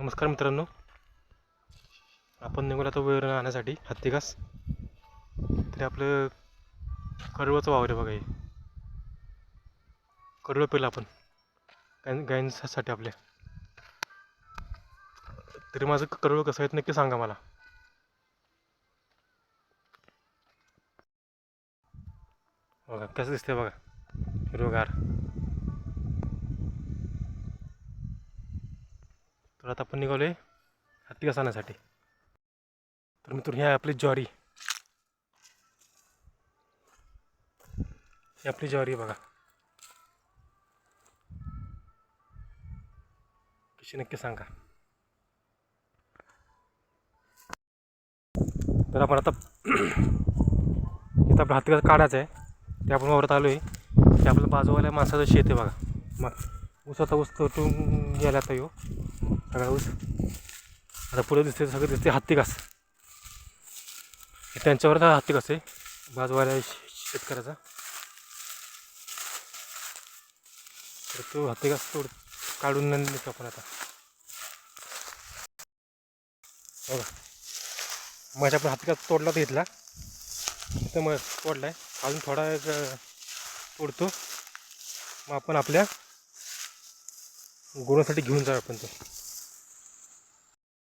नमस्कार मित्रांनो, आपण निघालो आता वैरण आणण्यासाठी हत्ती घास. तरी आपलं कडवळचं वावर आहे बघा. हे कडवळ पहिलं आपण गायींसाठी आपल्या. तरी माझं कडवळ कसं आहे नक्की सांगा मला. बघा कसं दिसतंय बघा, हिरवगार. तर आता आपण निघालोय हत्ती घास आणण्यासाठी. तर मित्र, ही आहे आपली ज्वारी. ही आपली ज्वारी बघा कशी, नक्की सांगा. तर आपण आता इथं आपलं हत्ती घास काढायचं आहे. ते आपण वावरात आलो आहे. ते आपलं बाजूवाल्या माणसाचं शेत आहे बघा. मग ऊस आता ऊस तुटून गेला आता येऊ सगळा ऊस. आता पुढे दिसते सगळं दिसते हत्ती घास. त्यांच्यावरच हा हत्ती घास आहे बाजूवाल्या शेतकऱ्याचा. तर तो हत्ती घास काढून नेतो आपण आता. बघा मग आपण हत्ती घास तोडला तर घेतला, तर मग तोडलाय. अजून थोडा एक तोडतो, मग आपण आपल्या गुरांसाठी घेऊन जाऊ आपण तो.